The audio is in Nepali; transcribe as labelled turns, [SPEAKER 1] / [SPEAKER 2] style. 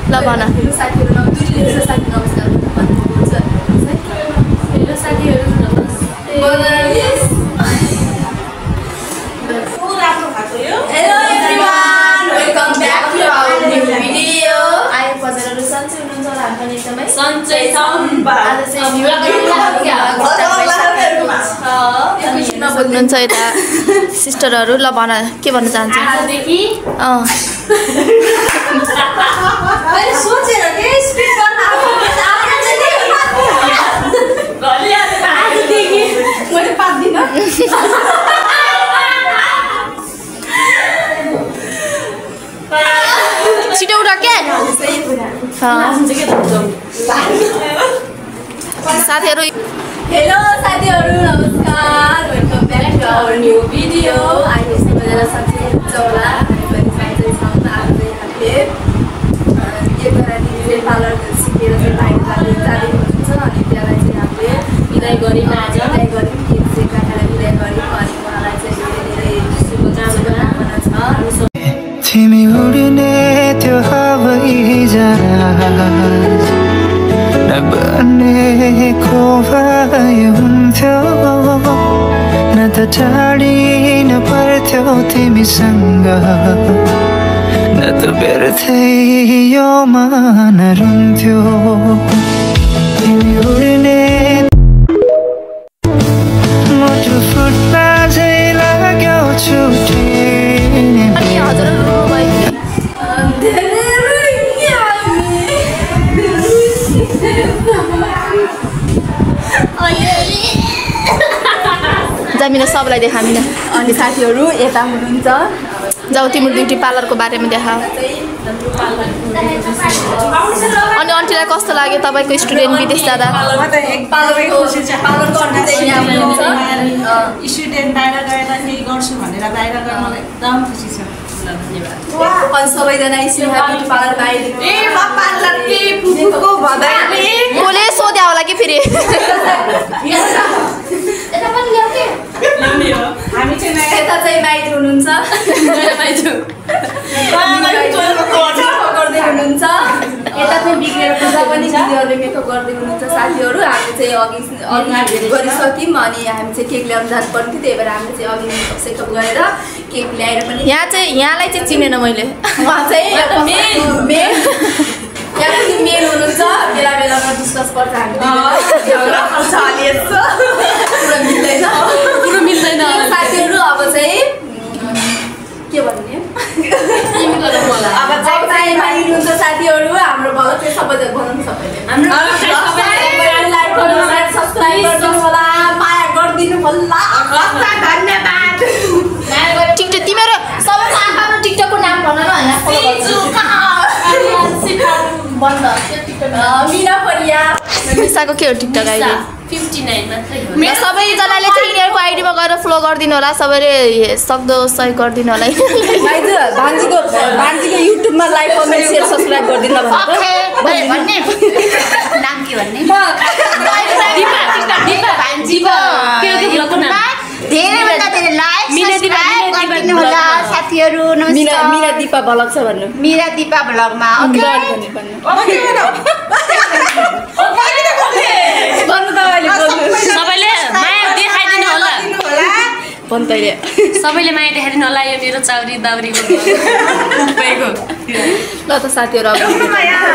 [SPEAKER 1] ल भन
[SPEAKER 2] साथीहरु दुईजना साथी नमस्कार भन्नुहुन्छ हेलो साथीहरु नमस्ते hello everyone welcome back to our new video आइ पजरहरु सन्चै हुनुहुन्छ होला हामी पनि एकदमै सन्चै छौं आज चाहिँ भिडियोमा
[SPEAKER 1] बोल्नुहुन्छ यता सिस्टरहरु ल भन के भन्न चाहन्छ
[SPEAKER 2] आजदेखि
[SPEAKER 3] मैले सोचेर के स्पिड गर्न आजदेखि मैले पादिन
[SPEAKER 1] छिटो उठ के साथीहरु
[SPEAKER 2] हेलो साथीहरु नमस्कार welcome back to our new video अहिले सबैजना सन्चै हुनुहुन्छ होला हामी पनि सन्चै छौँ आज चाहिँ हामीले एकजना दिदीले पार्लर सिकेर चाहिँ बाहिर जाँदै हुनुहुन्छ अनि त्यसलाई चाहिँ हामीले बिदाई गऱ्यौँ आज बिदाई गऱ्यौँ केक चाहिँ काटेर बिदाई गऱ्यौँ अनि उहाँलाई चाहिँ धेरै धेरै शुभकामना छ
[SPEAKER 4] तिमी उड्ने त्यो हवाई जहाज नबनेको भए हुन्थ्यो न त टाढिन पर्थ्यो तिमीसँग न त व्यर्थै यो मन रुन्थ्यो तिमी उड्ने मुटु फुट्दा झै लाग्यो छुट्टिने
[SPEAKER 1] जमिना सबलाई देखामिन
[SPEAKER 2] अनि साथीहरु यता हुनुहुन्छ
[SPEAKER 1] जाऊ तिम्रो ब्युटी पार्लरको बारेमा देखा अनि आन्टीलाई कस्तो लाग्यो तपाईको स्टुडेन्ट विदेश जाँदा
[SPEAKER 3] स्टुडेन्ट बाहिर गएर केही गर्छु भनेर बाहिर गएर मलाई एकदम खुसी छ
[SPEAKER 2] अनि सबैजना स्नेहा ब्युटी पार्लर आइदिनु
[SPEAKER 3] ए म पार्लर के फुफुको भदाइले
[SPEAKER 1] कोले सोध्या होला कि फेरि
[SPEAKER 2] यता पनि ल्याउ के
[SPEAKER 3] ल्याउने हो हामी चाहिँ
[SPEAKER 2] यता चाहिँ माइती हुनुहुन्छ माइती गर्दै हुनुहुन्छ यता चाहिँ बिग्रेर पूजा पनि दिदीहरूले मेकअप गर्दै हुनुहुन्छ साथीहरू हामी चाहिँ अघि गरिसक्यौँ अनि हामी चाहिँ केक ल्याउनु जानु पर्ने थियो त्यही भएर हामीले चाहिँ अघि मेकअप सेकअप गरेर केक ल्याएर पनि
[SPEAKER 1] यहाँलाई चाहिँ चिनेन मैले
[SPEAKER 2] उहाँ चाहिँ मेन हुनुहुन्छ बेला बेलामा डिस्कस पर्छ पुरो मिल्दैन साथीहरू अब चाहिँ के भन्ने अब चाहिँ मानिनुहुन्छ साथीहरू हाम्रो भलो चाहिँ सबैजना बनाउनु सबैले लाइक गर्नु सब्सक्राइब गर्नु होला माया गरिदिनु होला धन्यवाद
[SPEAKER 1] टिकटक तिम्रो सबैको आफ्नो टिकटकको नाम भन न यहाँ
[SPEAKER 2] बन्द मिना परिया
[SPEAKER 1] मिसाको के हो टिकटक आइडी
[SPEAKER 2] 59 मात्रै हो
[SPEAKER 1] सबैजनाले चाहिँ यिनीहरूको आइडीमा गएर फलो गरिदिनु होला सबैले सक्दो सहयोग गरिदिनु होला
[SPEAKER 2] भान्जीको युट्युबमा लाइक कमेन्ट सेयर सब्सक्राइब गरिदिनु
[SPEAKER 3] भन्ने नाम के भन्ने धेरैभन्दा धेरै लाइक सब्सक्राइब गरिदिनु होला साथीहरू नमस्कार
[SPEAKER 2] मिना दिपा भ्लग छ भन्नु
[SPEAKER 3] मिरा दिपा भ्लगमा ओके
[SPEAKER 2] सबैले माया देखाइदिनु होला भन्दैले
[SPEAKER 5] सबैले माया देखाइदिनु होला यो मेरो चाउरी दाउरीको
[SPEAKER 1] ल त साथीहरू अब